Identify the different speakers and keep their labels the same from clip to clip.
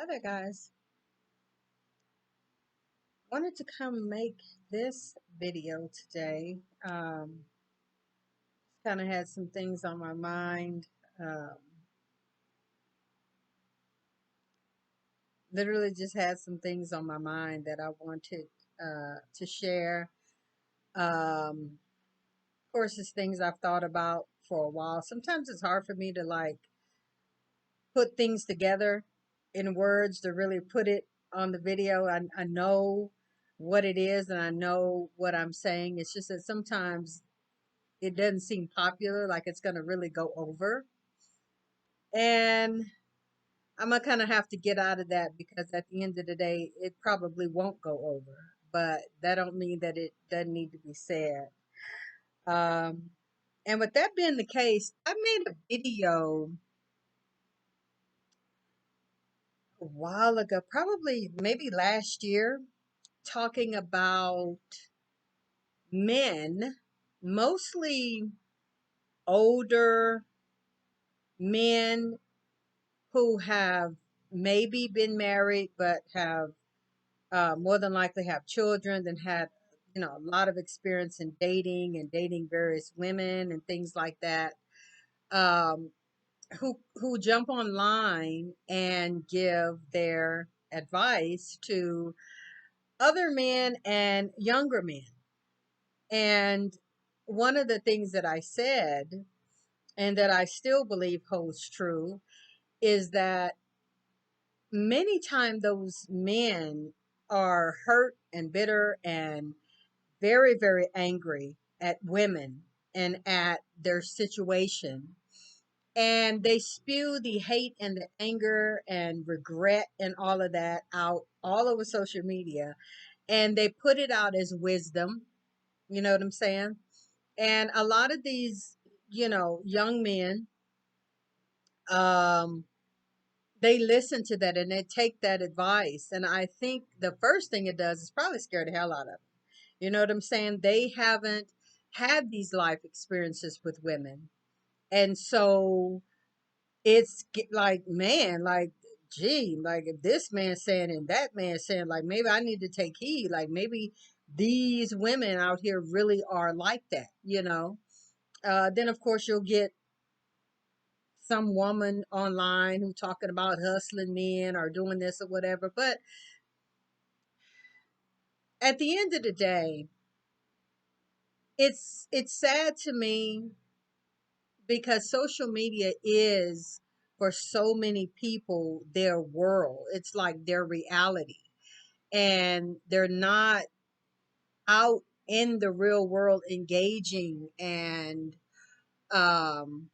Speaker 1: Hi there, guys. Wanted to come make this video today. Kind of had some things on my mind. Um, Literally just had some things on my mind that I wanted to share. Of course, it's things I've thought about for a while. Sometimes it's hard for me to like put things together in words to really put it on the video. I know what it is and I know what I'm saying. It's just that sometimes it doesn't seem popular, like it's going to really go over. And I'm going to kind of have to get out of that because at the end of the day, it probably won't go over. But that don't mean that it doesn't need to be said. Um, and with that being the case, I made a video a while ago, probably maybe last year, talking about men, mostly older men who have maybe been married but have more than likely have children and had a lot of experience in dating and dating various women and things like that, um, who jump online and give their advice to other men and younger men. And one of the things that I said and that I still believe holds true is that many times those men are hurt and bitter and very, very angry at women and at their situation. And they spew the hate and the anger and regret and all of that out all over social media. And they put it out as wisdom. You know what I'm saying? And a lot of these, young men, um, they listen to that and they take that advice. And I think the first thing it does is probably scare the hell out of them. You know what I'm saying? They haven't had these life experiences with women. And so like, man, like, gee, like if this man's saying and that man's saying, like, maybe I need to take heed. Like, maybe these women out here really are like that. Then, of course, you'll get some woman online who talking about hustling men or doing this or whatever. But at the end of the day, it's sad to me because social media is for so many people their world. It's like their reality. And they're not out in the real world engaging and um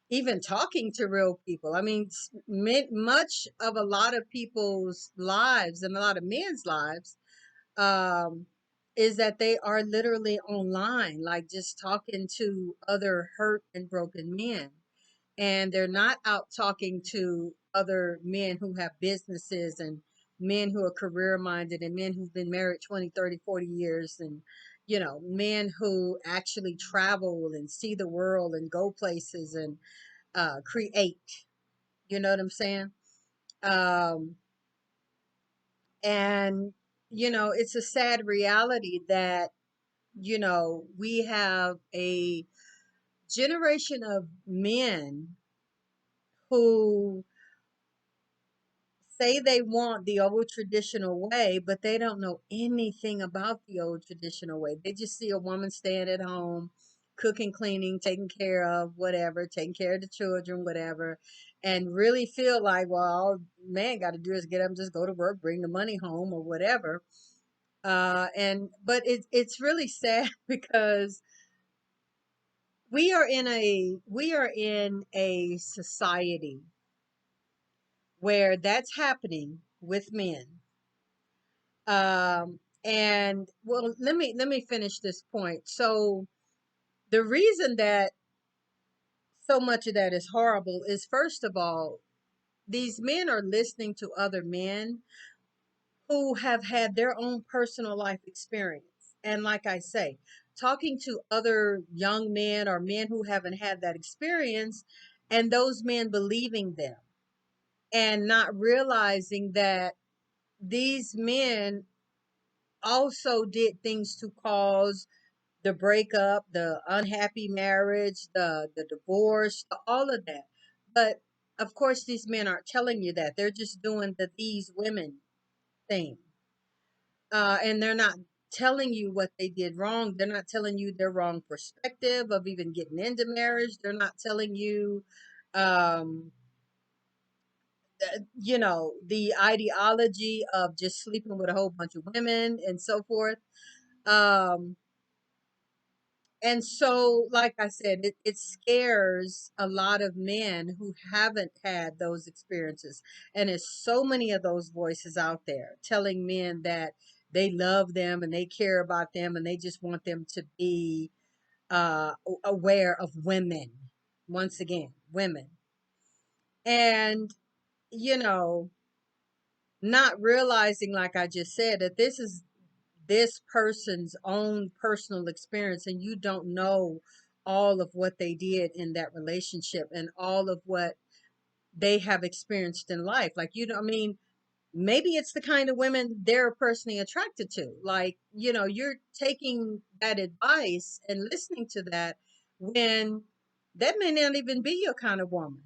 Speaker 1: even talking to real people. I mean, much of a lot of people's lives and a lot of men's lives um, is that they are literally online, like just talking to other hurt and broken men. And they're not out talking to other men who have businesses and men who are career minded and men who've been married 20, 30, 40 years and men who actually travel and see the world and go places and create. You know what I'm saying? Um, and it's a sad reality that we have a generation of men who say they want the old traditional way, but they don't know anything about the old traditional way. They just see a woman staying at home, cooking, cleaning, taking care of whatever, taking care of the children, whatever, and really feel like, well, all man got to do is get up and just go to work, bring the money home or whatever. But it's really sad because we are in a society where that's happening with men. And well, let me finish this point. So the reason that so much of that is horrible is, first of all, these men are listening to other men who have had their own personal life experience. And like I say, talking to other young men or men who haven't had that experience, and those men believing them. and not realizing that these men also did things to cause the breakup, the unhappy marriage, the divorce, all of that. But of course, these men aren't telling you that. They're just doing the these women thing. And they're not telling you what they did wrong. They're not telling you their wrong perspective of even getting into marriage. They're not telling you, um, the ideology of just sleeping with a whole bunch of women and so forth. Um, And so, like I said, it scares a lot of men who haven't had those experiences. And there's so many of those voices out there telling men that they love them and they care about them and they just want them to be aware of women. Once again, women. And, you know, not realizing, like I just said, that this is this person's own personal experience and you don't know all of what they did in that relationship and all of what they have experienced in life. Like, I mean, maybe it's the kind of women they're personally attracted to. Like, you're taking that advice and listening to that when that may not even be your kind of woman.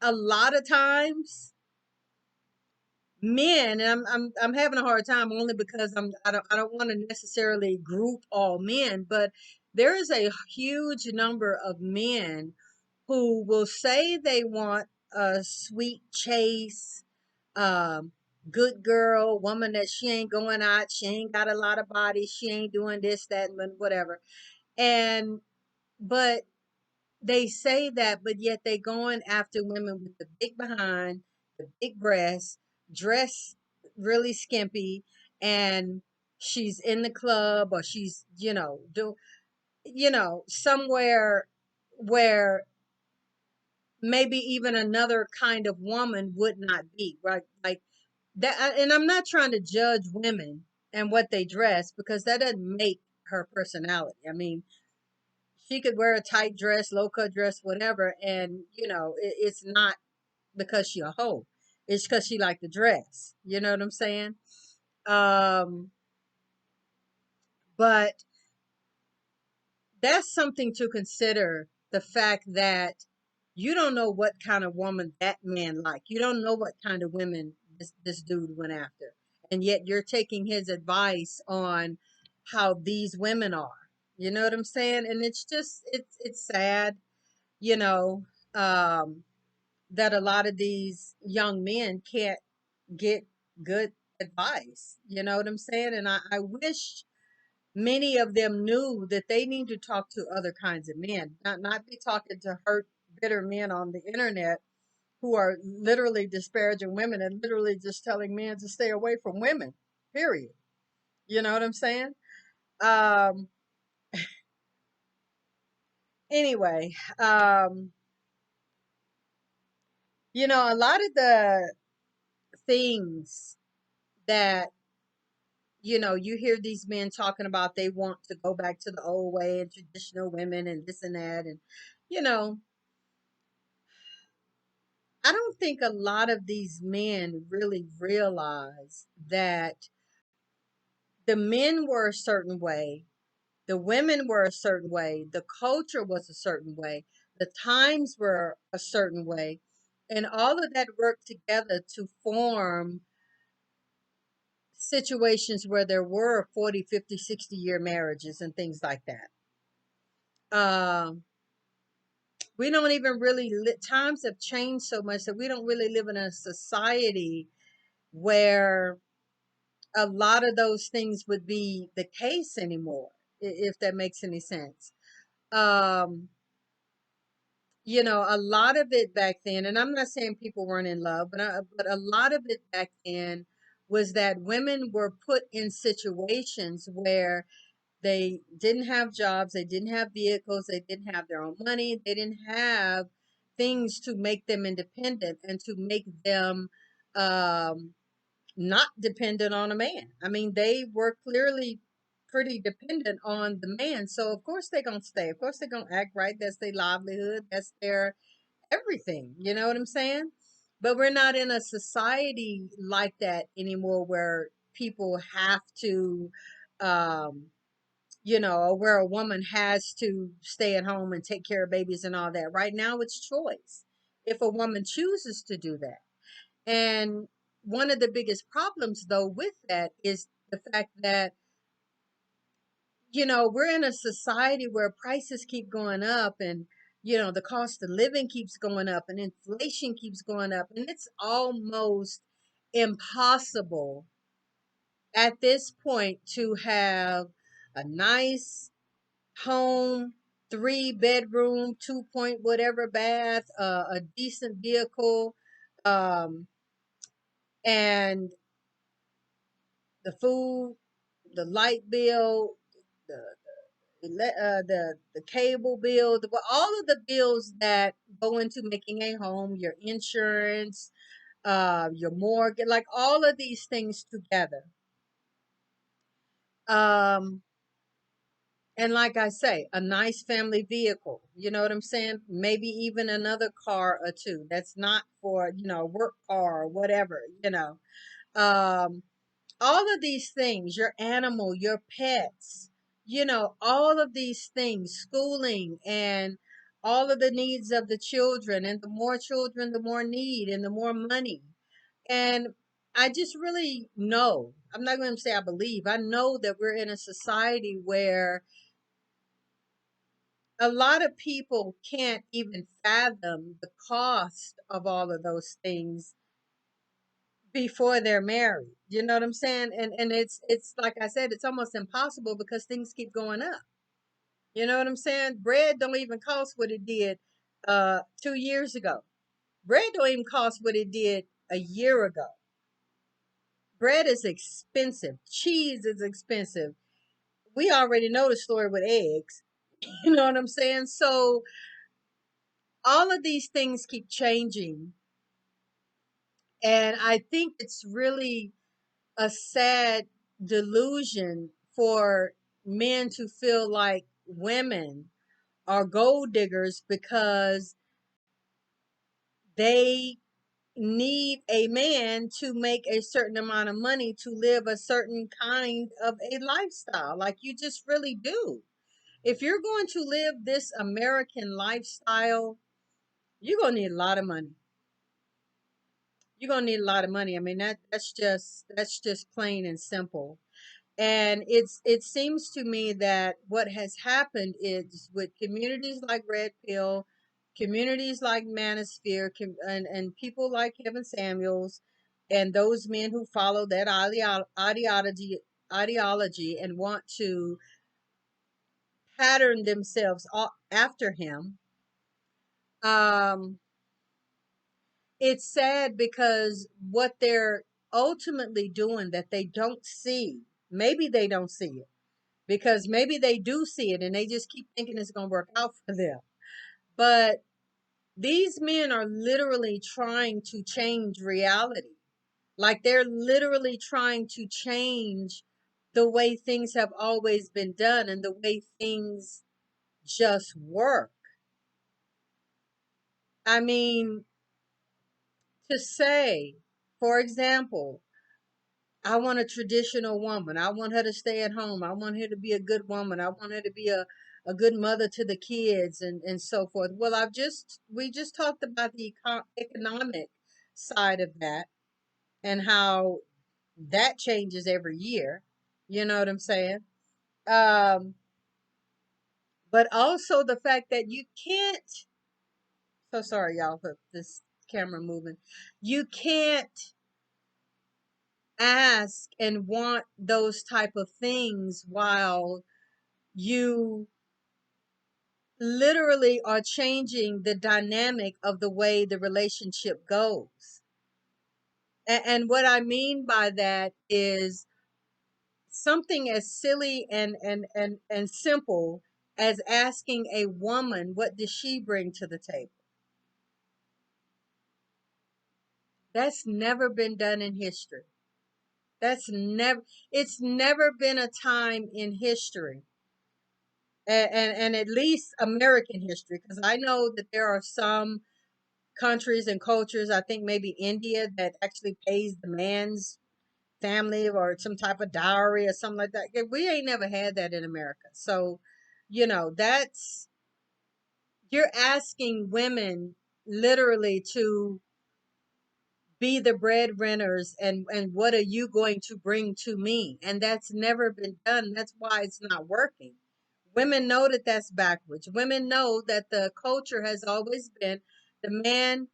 Speaker 1: A lot of times men, and I'm having a hard time only because I don't want to necessarily group all men, but there is a huge number of men who will say they want a sweet chase, um good girl woman, that she ain't going out, she ain't got a lot of body, she ain't doing this, that, and whatever. And but they say that, but yet they going after women with the big behind, the big breasts, dress really skimpy, and she's in the club, or she's, somewhere where maybe even another kind of woman would not be, right? Like that. And I'm not trying to judge women and what they dress, because that doesn't make her personality. I mean, she could wear a tight dress, low cut dress, whatever, and it's not because she a hoe. It's because she like to dress. You know what I'm saying? Um, but that's something to consider. The fact that you don't know what kind of woman that man like. You don't know what kind of women this dude went after, and yet you're taking his advice on how these women are. You know what I'm saying? And it's just it's sad, you know, um, that a lot of these young men can't get good advice. You know what I'm saying? And I wish many of them knew that they need to talk to other kinds of men, not be talking to hurt, bitter men on the internet who are literally disparaging women and literally just telling men to stay away from women. Period. You know what I'm saying? Um, anyway, a lot of the things that you hear these men talking about, they want to go back to the old way and traditional women and this and that. And, you know, I don't think a lot of these men really realize that the men were a certain way, the women were a certain way, the culture was a certain way, the times were a certain way, and all of that worked together to form situations where there were 40, 50, 60-year marriages and things like that. Um, we don't even really times have changed so much that we don't really live in a society where a lot of those things would be the case anymore, if that makes any sense. um a lot of it back then, and I'm not saying people weren't in love, but a lot of it back then was that women were put in situations where they didn't have jobs, they didn't have vehicles, they didn't have their own money, they didn't have things to make them independent and to make them um, not dependent on a man. I mean, they were clearly pretty dependent on the man. So of course they're gonna stay. Of course they're gonna act right. That's their livelihood. That's their everything. You know what I'm saying? But we're not in a society like that anymore where people have to, um, or where a woman has to stay at home and take care of babies and all that. Right now, it's choice. If a woman chooses to do that. And one of the biggest problems, though, with that is the fact that, we're in a society where prices keep going up and, the cost of living keeps going up and inflation keeps going up. And it's almost impossible at this point to have a nice home, 3 bedroom, 2 point whatever bath, a decent vehicle, um, and the food, the light bill, the the cable bill, all of the bills that go into making a home, your insurance, your mortgage, like all of these things together. Um, and like I say, a nice family vehicle. You know what I'm saying? Maybe even another car or two. That's not for a work car or whatever. Um, all of these things, your animal, your pets, all of these things, schooling and all of the needs of the children, and the more children, the more need and the more money. And I just really know, I'm not going to say I believe, I know that we're in a society where a lot of people can't even fathom the cost of all of those things before they're married. You know what I'm saying? And it's like I said, it's almost impossible because things keep going up. You know what I'm saying? Bread don't even cost what it did 2 years ago. Bread don't even cost what it did a year ago. Bread is expensive. Cheese is expensive. We already know the story with eggs. You know what I'm saying? So all of these things keep changing. And I think it's really a sad delusion for men to feel like women are gold diggers because they need a man to make a certain amount of money to live a certain kind of a lifestyle. Like you just really do. If you're going to live this American lifestyle, you're gonna need a lot of money. You're gonna need a lot of money. I mean that's just plain and simple. And it seems to me that what has happened is with communities like Red Pill, communities like Manosphere, and people like Kevin Samuels, and those men who follow that ideology and want to pattern themselves after him. Um, it's sad because what they're ultimately doing that they don't see, maybe they don't see it because maybe they do see it and they just keep thinking it's going to work out for them. But these men are literally trying to change reality. Like they're literally trying to change the way things have always been done and the way things just work. I mean, to say, for example, I want a traditional woman. I want her to stay at home. I want her to be a good woman. I want her to be a good mother to the kids and so forth. Well, we just talked about the economic side of that and how that changes every year. You know what I'm saying? Um, but also the fact that you can't, so sorry y'all for this camera moving. You can't ask and want those type of things while you literally are changing the dynamic of the way the relationship goes. And what I mean by that is something as silly and simple as asking a woman what does she bring to the table. That's never been done in history. It's never been a time in history, and at least American history, because I know that there are some countries and cultures. I think maybe India, that actually pays the man's family or some type of dowry or something like that. Yeah, we ain't never had that in America. So, that's, you're asking women literally to be the breadwinners, and what are you going to bring to me? And that's never been done. That's why it's not working. Women know that that's backwards. Women know that the culture has always been the man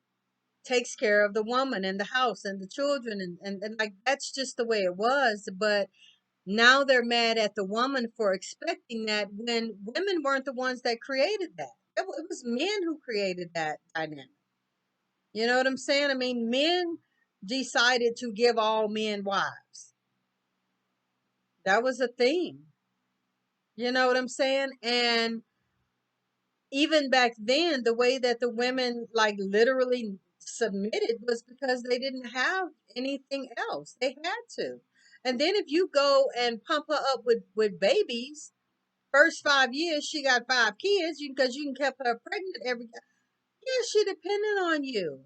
Speaker 1: takes care of the woman and the house and the children, and like that's just the way it was. But now they're mad at the woman for expecting that, when women weren't the ones that created that. It was men who created that dynamic. You know what I'm saying? I mean, men decided to give all men wives. That was a thing. You know what I'm saying? And even back then, the way that the women like literally submitted was because they didn't have anything else. They had to. And then if you go and pump her up with babies, first 5 years she got 5 kids, because you can keep her pregnant every. Yeah, she depended on you.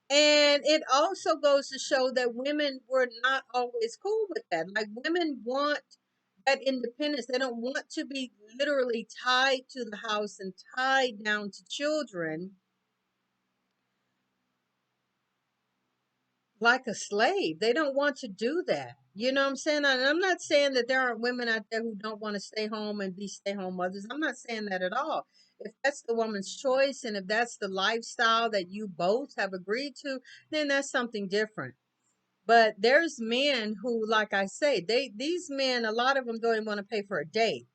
Speaker 1: And it also goes to show that women were not always cool with that. Like, women want that independence. They don't want to be literally tied to the house and tied down to children like a slave. They don't want to do that. You know what I'm saying? And I'm not saying that there aren't women out there who don't want to stay home and be stay home mothers. I'm not saying that at all. If that's the woman's choice and if that's the lifestyle that you both have agreed to, then that's something different. But there's men who, like I say, these men, a lot of them don't even want to pay for a date.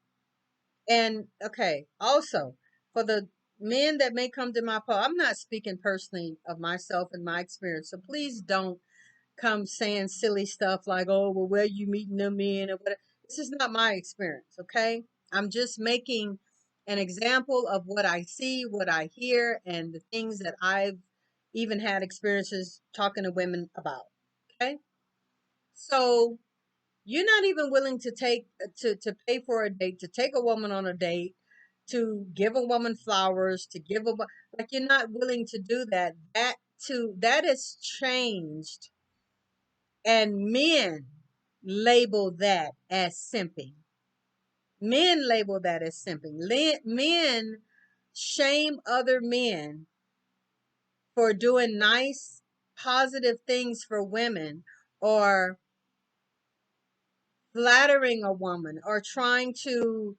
Speaker 1: And okay, also for the men that may come to my I'm not speaking personally of myself and my experience. So please don't come saying silly stuff like, "Oh, well, where you meeting them in?" or whatever. This is not my experience. Okay, I'm just making an example of what I see, what I hear, and the things that I've even had experiences talking to women about. Okay, so you're not even willing to take to pay for a date, to take a woman on a date, to give a woman flowers, to give a like you're not willing to do that. That has changed, and men label that as simping. Men label that as simping. Men shame other men for doing nice, positive things for women, or flattering a woman, or trying to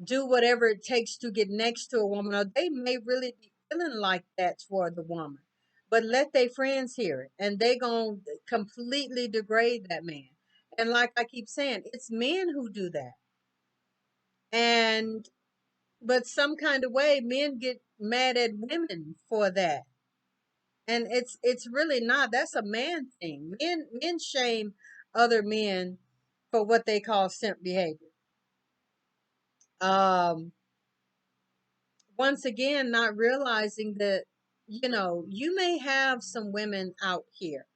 Speaker 1: do whatever it takes to get next to a woman, or they may really be feeling like that toward the woman. But let their friends hear it, and they gonna completely degrade that man. And like I keep saying, it's men who do that. And but some kind of way, men get mad at women for that. And it's really not. That's a man thing. Men shame other men for what they call simp behavior. Um, Once again, not realizing that, you may have some women out here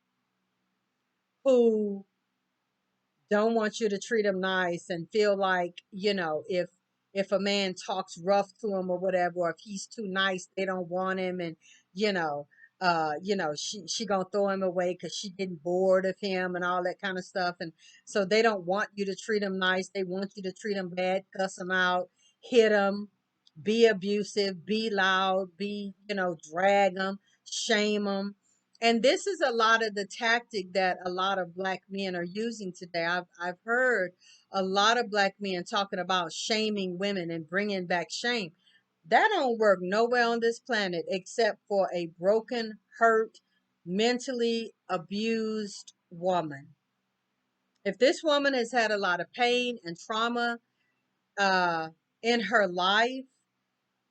Speaker 1: who don't want you to treat them nice and feel like, if a man talks rough to him or whatever, or if he's too nice, they don't want him. And, you know, she gonna throw him away because she getting bored of him and all that kind of stuff. And so they don't want you to treat him nice. They want you to treat him bad, cuss him out, hit him, be abusive, be loud, drag them, shame them. And this is a lot of the tactic that a lot of black men are using today. I've heard a lot of black men talking about shaming women and bringing back shame. That don't work nowhere on this planet except for a broken, hurt, mentally abused woman. If this woman has had a lot of pain and trauma uh, in her life,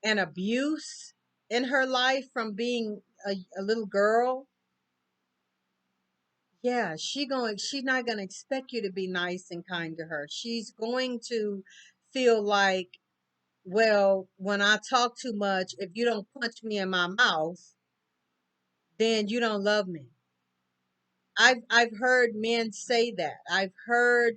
Speaker 1: and abuse in her life from being a little girl, yeah, she's not gonna expect you to be nice and kind to her. She's going to feel like, well, when I talk too much, if you don't punch me in my mouth, then you don't love me. I've heard men say that. I've heard,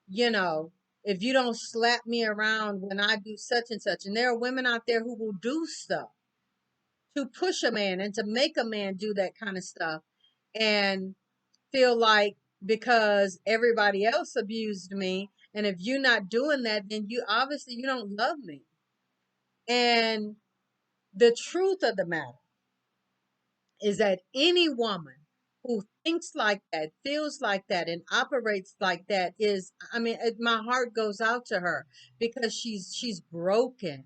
Speaker 1: you know, if you don't slap me around when I do such and such. And there are women out there who will do stuff to push a man and to make a man do that kind of stuff, and feel like because everybody else abused me, and if you're not doing that, then you obviously you don't love me. And the truth of the matter is that any woman who thinks like that, feels like that, and operates like that is, I mean, my heart goes out to her, because she's broken,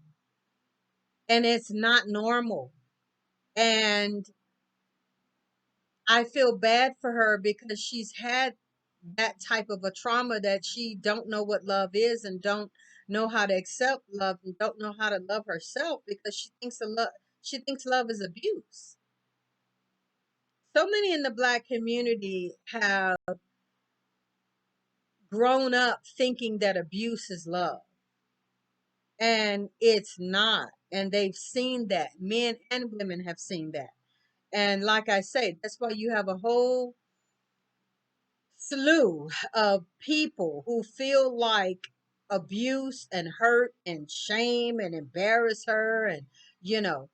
Speaker 1: and it's not normal. And I feel bad for her because she's had that type of a trauma, that she don't know what love is, and don't know how to accept love, and don't know how to love herself, because she thinks love is abuse. So many in the Black community have grown up thinking that abuse is love, and it's not. And they've seen that. Men and women have seen that. And like I say, that's why you have a whole slew of people who feel like abuse and hurt and shame and embarrass her, and you know,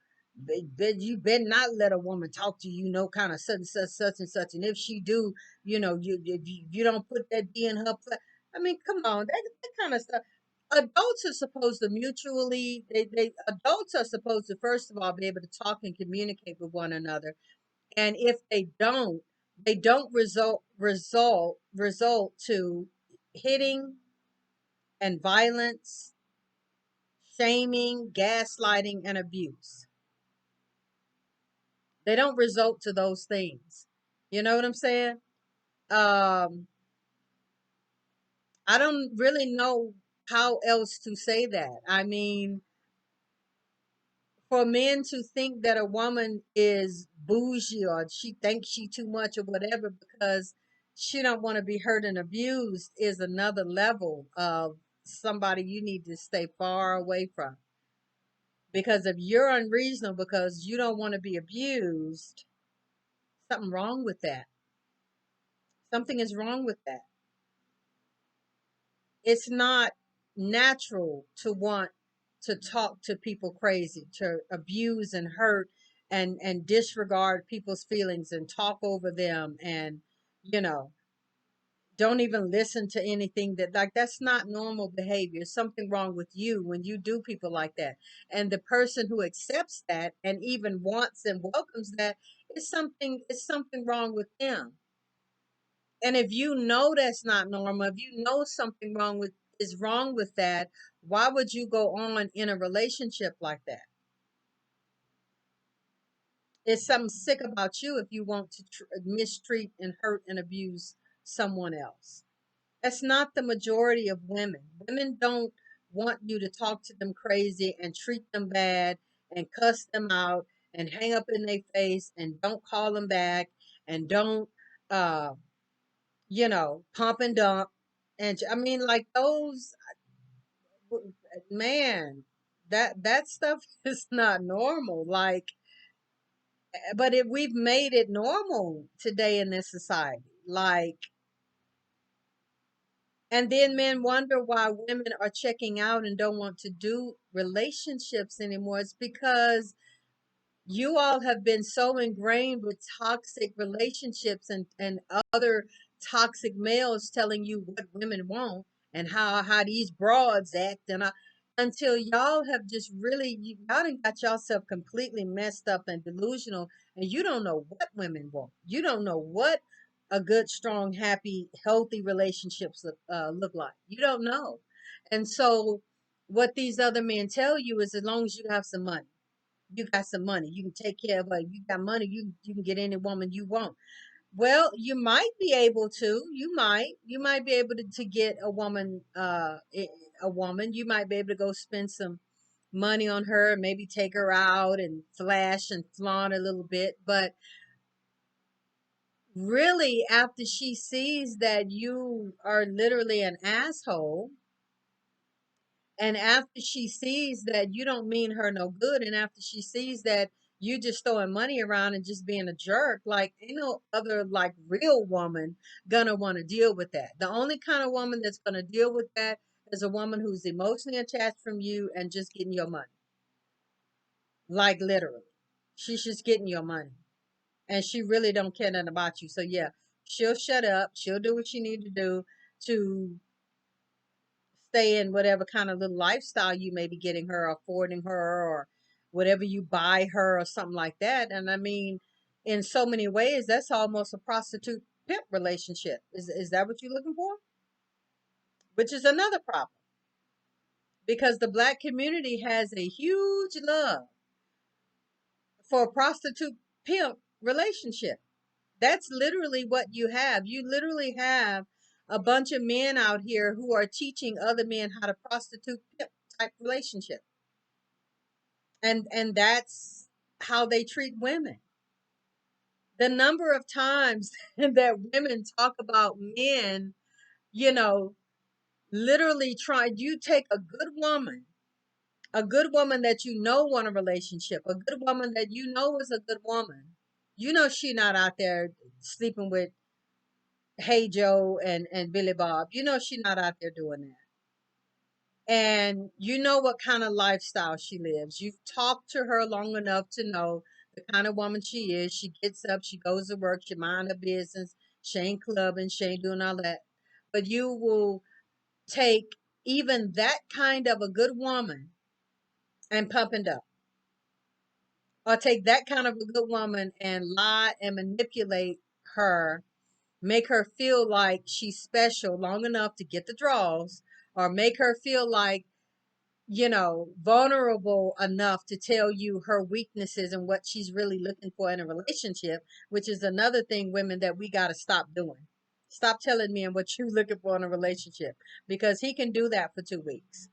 Speaker 1: you better not let a woman talk to you no kind of such and such, such and such, and if she do, you don't put that D in her I mean, come on, that kind of stuff. Adults are supposed to mutually, they adults are supposed to, first of all, be able to talk and communicate with one another. And if they don't result to hitting and violence, shaming, gaslighting, and abuse. They don't result to those things. You know what I'm saying? um I don't really know how else to say that. I mean, for men to think that a woman is bougie, or she thinks she too much or whatever because she don't want to be hurt and abused, is another level of somebody you need to stay far away from. Because if you're unreasonable because you don't want to be abused, something wrong with that. Something is wrong with that. It's not natural to want to talk to people crazy, to abuse and hurt and disregard people's feelings and talk over them, and you know don't even listen to anything that, like, that's not normal behavior. Something wrong with you when you do people like that. And the person who accepts that and even wants and welcomes that, is something wrong with them. And if you know that's not normal, if you know something wrong with is wrong with that, why would you go on in a relationship like that? There's something sick about you if you want to mistreat and hurt and abuse someone else. That's not the majority of women. Women don't want you to talk to them crazy and treat them bad and cuss them out and hang up in their face and don't call them back and don't uh pump and dump. And I mean, like, those, man, that stuff is not normal. Like, but we've made it normal today in this society. Like, and then men wonder why women are checking out and don't want to do relationships anymore. It's because you all have been so ingrained with toxic relationships and other toxic males telling you what women want and how these broads act, until y'all have just really, y'all done got yourself completely messed up and delusional, and you don't know what women want. You don't know what a good, strong, happy, healthy relationships look like. You don't know. And so what these other men tell you is, as long as you have some money, you got some money, you can take care of her. You got money, you can get any woman you want. Well, you might be able to. You might be able to get a woman. A woman. You might be able to go spend some money on her, maybe take her out and flash and flaunt a little bit. But really, after she sees that you are literally an asshole, and after she sees that you don't mean her no good, and after she sees that you just throwing money around and just being a jerk, like, ain't no other, like, real woman gonna want to deal with that. The only kind of woman that's gonna deal with that is a woman who's emotionally attached from you and just getting your money. Like, literally. She's just getting your money, and she really don't care nothing about you. So yeah, she'll shut up. She'll do what she need to do to stay in whatever kind of little lifestyle you may be getting her, affording her, or whatever you buy her, or something like that. And I mean, in so many ways, that's almost a prostitute pimp relationship. Is that what you're looking for? Which is another problem, because the black community has a huge love for a prostitute pimp relationship. That's literally what you have. You literally have a bunch of men out here who are teaching other men how to prostitute pimp type relationship. And that's how they treat women. The number of times that women talk about men, you know, literally try, you take a good woman that you know want a relationship, a good woman that you know is a good woman. You know she not out there sleeping with Hey Joe and Billy Bob. You know she not out there doing that. And you know what kind of lifestyle she lives. You've talked to her long enough to know the kind of woman she is. She gets up, she goes to work, she mind her business. She ain't clubbing, she ain't doing all that. But you will take even that kind of a good woman and pump it up. Or take that kind of a good woman and lie and manipulate her, make her feel like she's special long enough to get the draws, or make her feel like, vulnerable enough to tell you her weaknesses and what she's really looking for in a relationship, which is another thing, women, that we got to stop doing. Stop telling men what you're looking for in a relationship, because he can do that for 2 weeks.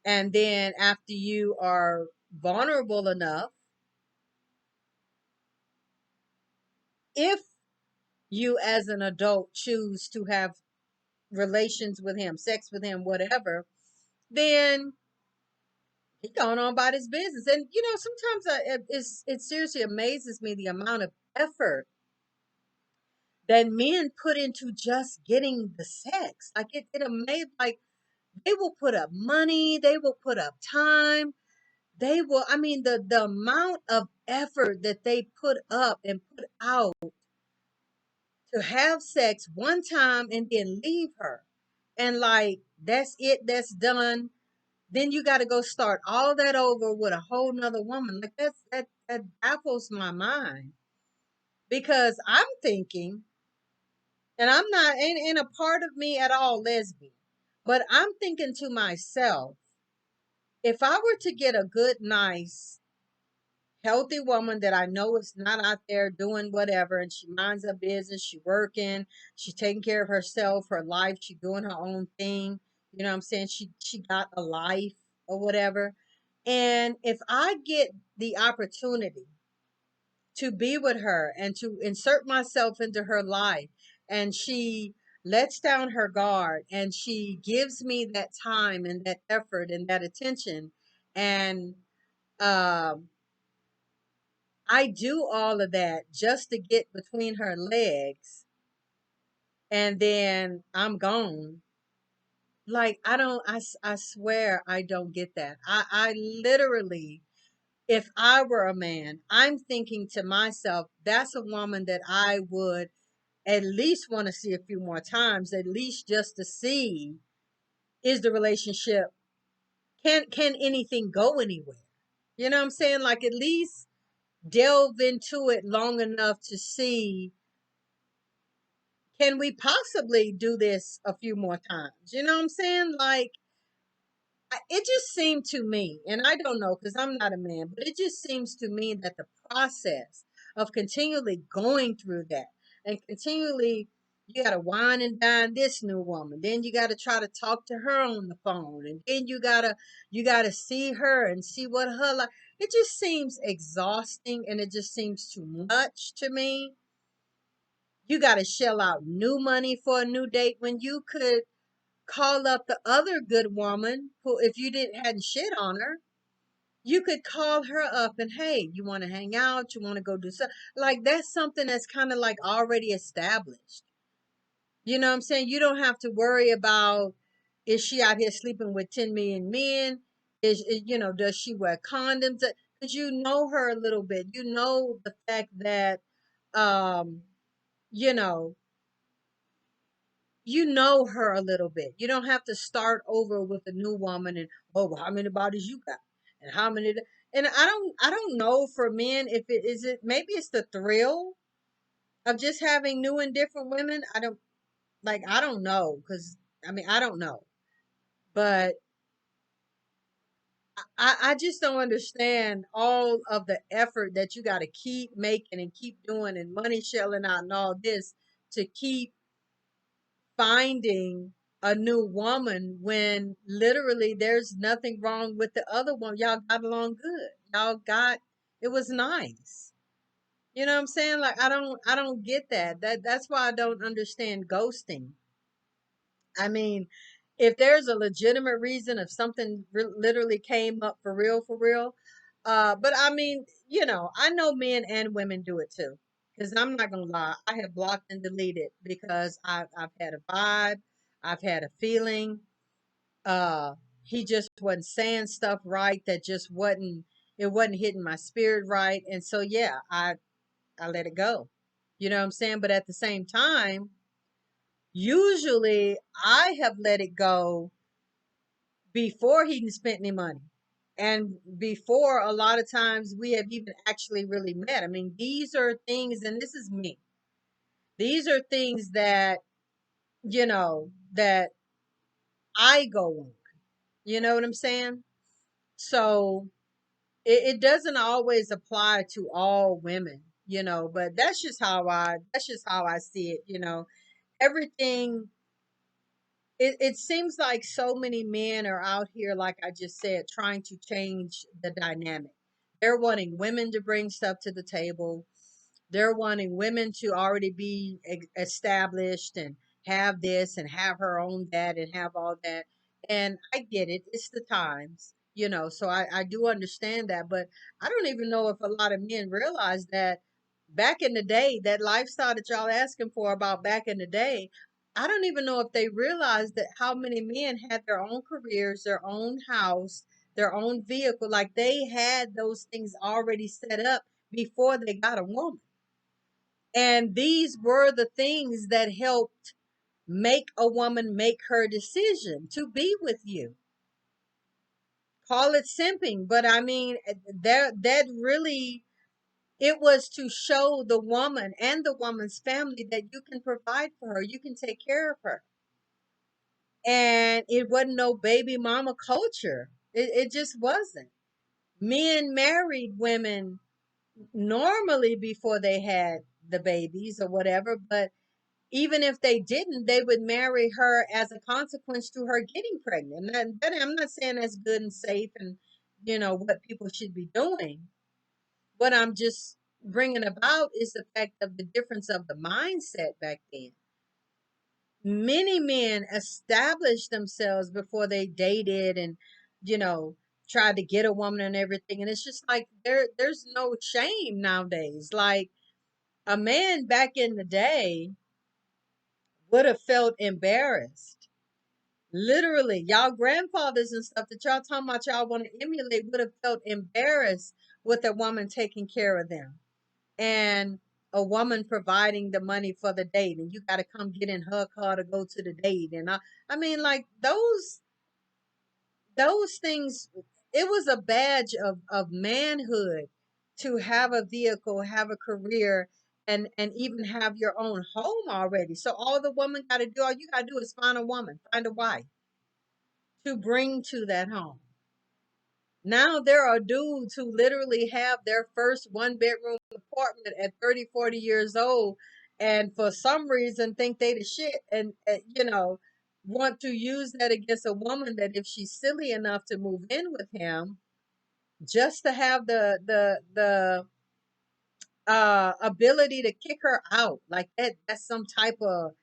Speaker 1: And then after you are vulnerable enough, if you as an adult choose to have relations with him, sex with him, whatever, then he going on about his business. And sometimes it seriously amazes me the amount of effort that men put into just getting the sex. Like it amazed. Like they will put up money, they will put up time, they will. I mean, the amount of effort that they put up and put out to have sex one time and then leave her, and like that's it, that's done. Then you got to go start all that over with a whole nother woman. Like that baffles my mind, because I'm thinking, and I'm not, ain't a part of me at all lesbian, but I'm thinking to myself, if I were to get a good, nice, healthy woman that I know is not out there doing whatever, and she minds her business, she working, she taking care of herself, her life, she doing her own thing. You know what I'm saying? She got a life or whatever. And if I get the opportunity to be with her and to insert myself into her life, and she lets down her guard and she gives me that time and that effort and that attention, and um I do all of that just to get between her legs, and then I'm gone. Like, I don't, I swear I don't get that. I literally, if I were a man, I'm thinking to myself, that's a woman that I would at least want to see a few more times, at least just to see, is the relationship, can anything go anywhere? You know what I'm saying? Like, at least delve into it long enough to see, can we possibly do this a few more times? You know what I'm saying? Like, it just seemed to me, and I don't know because I'm not a man, but it just seems to me that the process of continually going through that, and continually, you got to wine and dine this new woman, then you got to try to talk to her on the phone, and then you gotta see her and see what her like. It just seems exhausting, and it just seems too much to me. You got to shell out new money for a new date when you could call up the other good woman who, if you didn't hadn't shit on her, you could call her up and, hey, you want to hang out, you want to go do something. Like, that's something that's kind of like already established. You know what I'm saying? You don't have to worry about, is she out here sleeping with 10 million men? Does she wear condoms? Because you know her a little bit. You know the fact that um, you know, you know her a little bit. You don't have to start over with a new woman and, oh, well, how many bodies you got? And how many and I don't know for men if it is it maybe it's the thrill of just having new and different women. I don't know because I mean I don't know. But I just don't understand all of the effort that you got to keep making and keep doing and money shelling out and all this to keep finding a new woman when literally there's nothing wrong with the other one. Y'all got along good. It was nice. You know what I'm saying? Like I don't get that. That's why I don't understand ghosting. I mean, if there's a legitimate reason, if something literally came up for real, but I mean, I know men and women do it too. Because I'm not gonna lie, I have blocked and deleted because I've had a vibe, I've had a feeling. Uh, he just wasn't saying stuff right that just wasn't it wasn't hitting my spirit right, and so yeah, I let it go. You know what I'm saying? But at the same time, usually I have let it go before he spent any money. And before a lot of times we have even actually really met. I mean, these are things, and this is me. These are things that I go on. You know what I'm saying? So it doesn't always apply to all women, but that's just how I see it, everything. It seems like so many men are out here, like I just said, trying to change the dynamic. They're wanting women to bring stuff to the table. They're wanting women to already be established and have this and have her own that and have all that. And I get it. It's the times, so I do understand that. But I don't even know if a lot of men realize that back in the day, that lifestyle that y'all asking for about back in the day, I don't even know if they realized that how many men had their own careers, their own house, their own vehicle. Like they had those things already set up before they got a woman. And these were the things that helped make a woman make her decision to be with you. Call it simping, but I mean that really it was to show the woman and the woman's family that you can provide for her, you can take care of her. And it wasn't no baby mama culture. It just wasn't. Men married women normally before they had the babies or whatever, but even if they didn't, they would marry her as a consequence to her getting pregnant. I'm not saying that's good and safe and what people should be doing. What I'm just bringing about is the fact of the difference of the mindset back then. Many men established themselves before they dated and you know tried to get a woman and everything, and it's just like there's no shame nowadays. Like a man back in the day would have felt embarrassed. Literally, y'all grandfathers and stuff that y'all talking about y'all want to emulate would have felt embarrassed with a woman taking care of them and a woman providing the money for the date, and you got to come get in her car to go to the date. And I mean, like those things. It was a badge of manhood to have a vehicle, have a career, and even have your own home already. So all the woman got to do, all you got to do is find a woman, find a wife to bring to that home. Now there are dudes who literally have their first one bedroom apartment at 30, 40 years old, and for some reason think they the shit, and want to use that against a woman that if she's silly enough to move in with him, just to have the ability to kick her out. Like that's some type of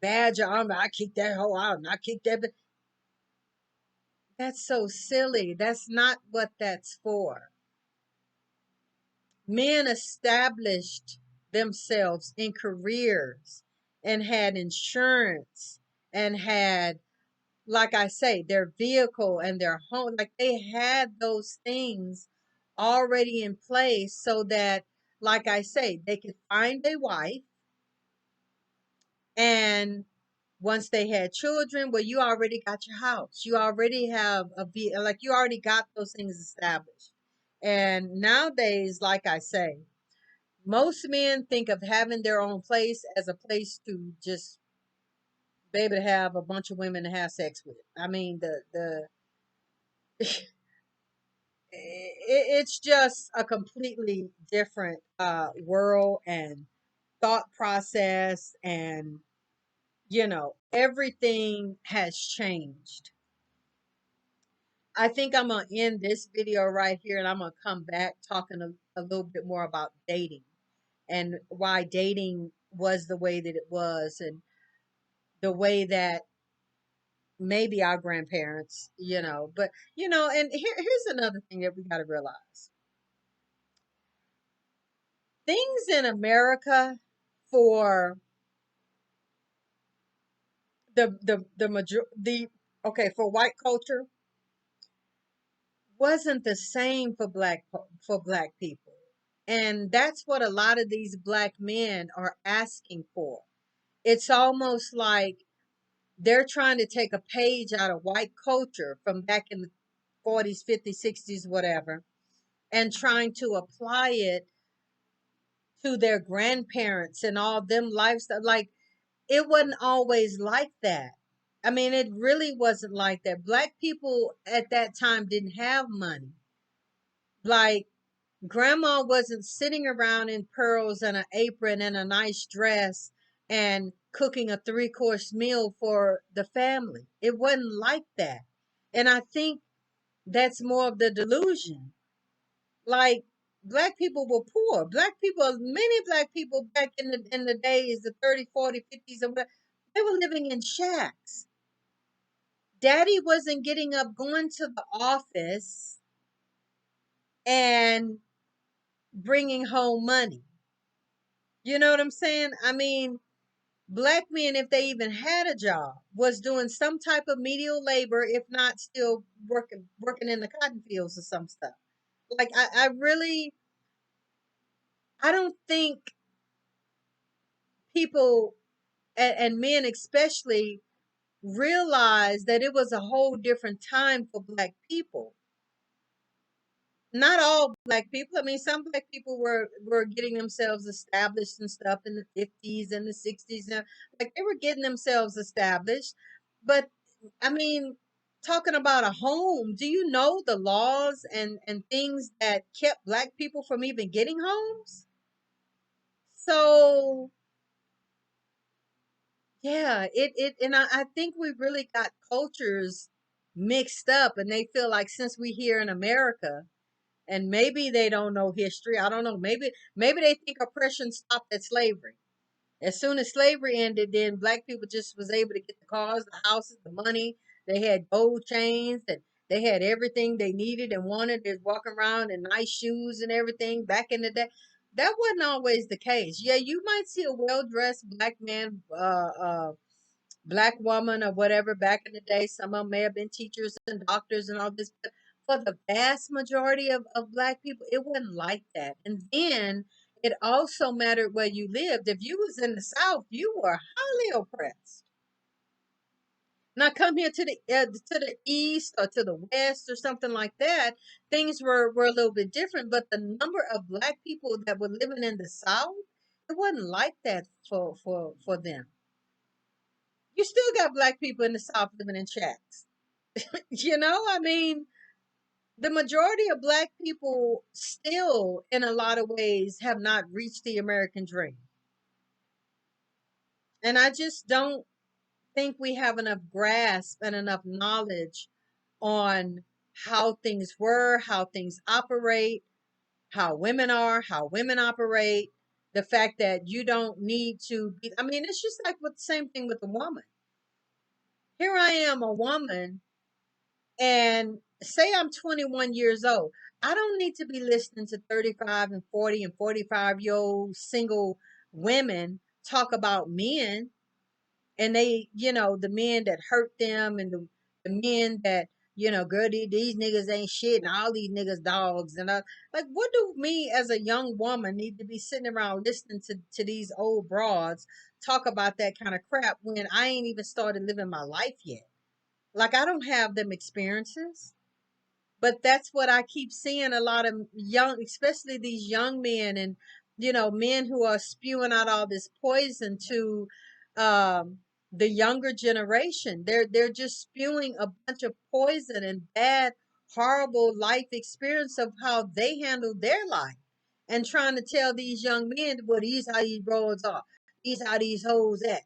Speaker 1: badge of honor. I kick that hoe out and I kick that. That's so silly. That's not what that's for. Men established themselves in careers and had insurance and had, like I say, their vehicle and their home. Like they had those things already in place so that, like I say, they could find a wife. And once they had children, well, you already got your house. You already have like you already got those things established. And nowadays, like I say, most men think of having their own place as a place to just be able to have a bunch of women to have sex with. I mean, it's just a completely different world and thought process, and everything has changed. I think I'm gonna end this video right here, and I'm gonna come back talking a little bit more about dating and why dating was the way that it was, and the way that maybe our grandparents, but and here's another thing that we got to realize. Things in America for the okay, for white culture wasn't the same for black people. And that's what a lot of these black men are asking for. It's almost like they're trying to take a page out of white culture from back in the 40s, 50s, 60s, whatever, and trying to apply it to their grandparents and all them lifestyle. Like, it wasn't always like that. I mean, it really wasn't like that. Black people at that time didn't have money. Like, grandma wasn't sitting around in pearls and an apron and a nice dress and cooking a three-course meal for the family. It wasn't like that. And I think that's more of the delusion. Like, black people were poor. Many black people back in the days, the 30, 40, 50s, and they were living in shacks. Daddy wasn't getting up, going to the office and bringing home money. You know what I'm saying? I mean, black men, if they even had a job, was doing some type of menial labor, if not still working in the cotton fields or some stuff. Like, I don't think people, and men especially, realize that it was a whole different time for black people. Not all black people. I mean, some black people were getting themselves established and stuff in the 50s and the 60s. Now, like, they were getting themselves established. But I mean, talking about a home, do you know the laws and things that kept black people from even getting homes? So yeah, and I think we really got cultures mixed up, and they feel like since we here in America, and maybe they don't know history. I don't know. Maybe they think oppression stopped at slavery. As soon as slavery ended, then black people just was able to get the cars, the houses, the money. They had gold chains, and they had everything they needed and wanted. They're walking around in nice shoes and everything. Back in the day, that wasn't always the case. Yeah, you might see a well-dressed black man, black woman or whatever back in the day. Some of them may have been teachers and doctors and all this, but for the vast majority of black people, it wasn't like that. And then it also mattered where you lived. If you was in the South, you were highly oppressed. Now come here to the east or to the west or something like that, things were a little bit different. But the number of black people that were living in the South, it wasn't like that for them. You still got black people in the South living in shacks. I mean, the majority of black people still, in a lot of ways, have not reached the American dream. And I just don't think we have enough grasp and enough knowledge on how things were, how things operate, how women are, how women operate. The fact that you don't need to be, I mean, it's just like with the same thing with a woman. Here I am, a woman, and say I'm 21 years old. I don't need to be listening to 35 and 40 and 45-year-old single women talk about men, and the men that hurt them, and the men that girl, these niggas ain't shit, and all these niggas dogs, and like, what do me as a young woman need to be sitting around listening to these old broads talk about that kind of crap when I ain't even started living my life yet? Like, I don't have them experiences. But that's what I keep seeing a lot of young, especially these young men, and men who are spewing out all this poison to um, the younger generation. They're just spewing a bunch of poison and bad, horrible life experience of how they handle their life, and trying to tell these young men, well, these how these roads are, these how these hoes at.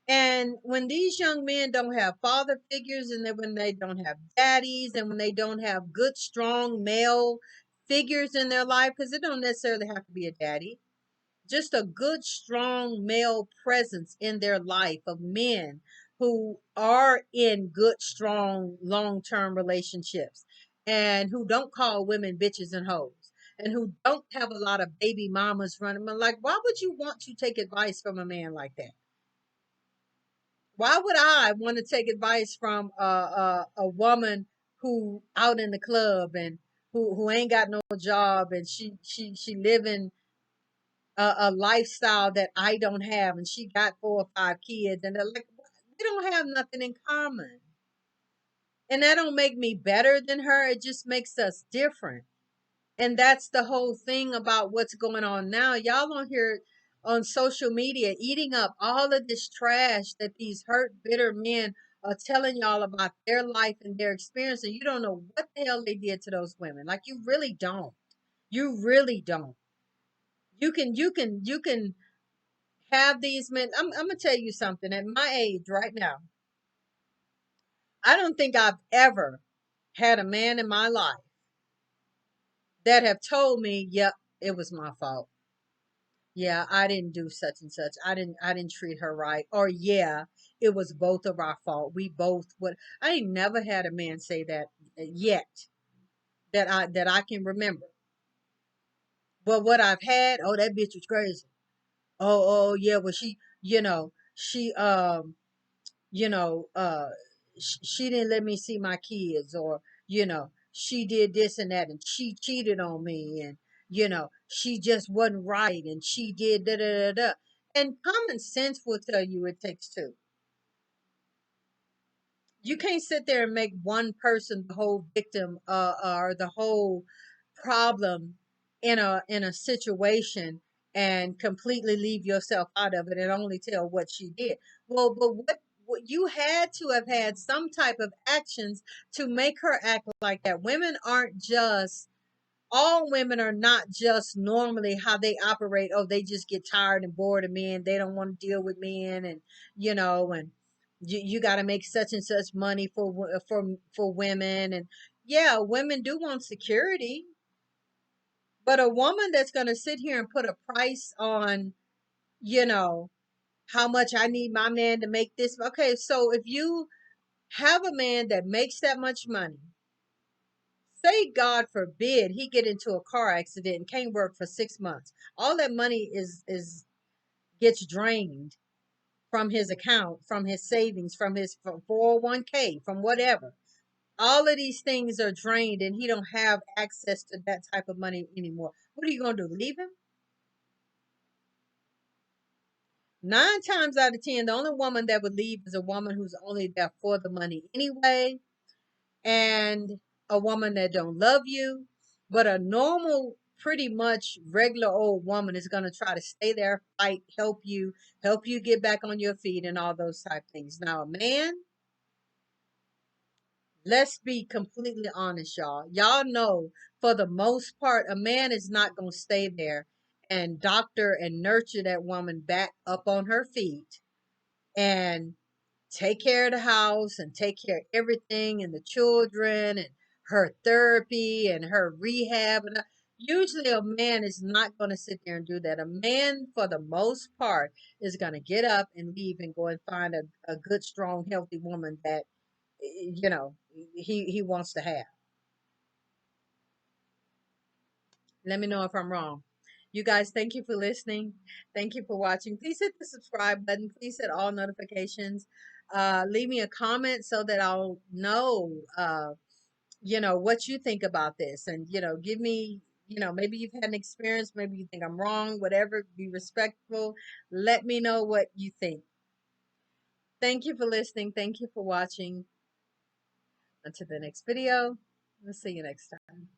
Speaker 1: And when these young men don't have father figures, and then when they don't have daddies, and when they don't have good, strong male figures in their life, because it don't necessarily have to be a daddy, just a good, strong male presence in their life of men who are in good, strong, long term relationships, and who don't call women bitches and hoes, and who don't have a lot of baby mamas running. I'm like, why would you want to take advice from a man like that? Why would I want to take advice from a woman who out in the club, and who ain't got no job, and she living a lifestyle that I don't have, and she got 4 or 5 kids, and they're like, we don't have nothing in common, and that don't make me better than her. It just makes us different. And that's the whole thing about what's going on now. Y'all on here on social media eating up all of this trash that these hurt, bitter men are telling y'all about their life and their experience. And you don't know what the hell they did to those women. Like, you really don't. You really don't. You can have these men. I'm gonna tell you something. At my age right now, I don't think I've ever had a man in my life that have told me, yep, it was my fault. Yeah, I didn't do such and such. I didn't treat her right. Or yeah, it was both of our fault. We both would. I ain't never had a man say that yet, that I can remember. But what I've had, oh, that bitch was crazy. Oh yeah, well, she you know, she didn't let me see my kids, or she did this and that, and she cheated on me, and she just wasn't right, and she did da da da da. And common sense will tell you it takes two. You can't sit there and make one person the whole victim, or the whole problem in a situation, and completely leave yourself out of it and only tell what she did. Well, but what you had to have had some type of actions to make her act like that. All women are not just normally how they operate. Oh, they just get tired and bored of men. They don't want to deal with men, and and you got to make such and such money for women. And yeah, women do want security, but a woman that's going to sit here and put a price on, you know, how much I need my man to make this. Okay, so if you have a man that makes that much money, say God forbid he get into a car accident and can't work for 6 months. All that money is gets drained from his account, from his savings, from 401k, from whatever. All of these things are drained, and he don't have access to that type of money anymore. What are you gonna do? Leave him? 9 times out of 10, the only woman that would leave is a woman who's only there for the money anyway, and a woman that don't love you. But a normal, pretty much regular old woman is going to try to stay there, fight, help you get back on your feet, and all those type things. Now, a man, let's be completely honest, y'all know, for the most part, a man is not going to stay there and doctor and nurture that woman back up on her feet, and take care of the house, and take care of everything, and the children, and her therapy, and her rehab. And usually a man is not going to sit there and do that. A man, for the most part, is going to get up and leave and go and find a good, strong, healthy woman that you know he wants to have. Let me know if I'm wrong. You guys, thank you for listening. Thank you for watching. Please hit the subscribe button. Please hit all notifications. Leave me a comment so that I'll know, what you think about this. And, give me, maybe you've had an experience, maybe you think I'm wrong, whatever, be respectful. Let me know what you think. Thank you for listening. Thank you for watching. Until the next video, we'll see you next time.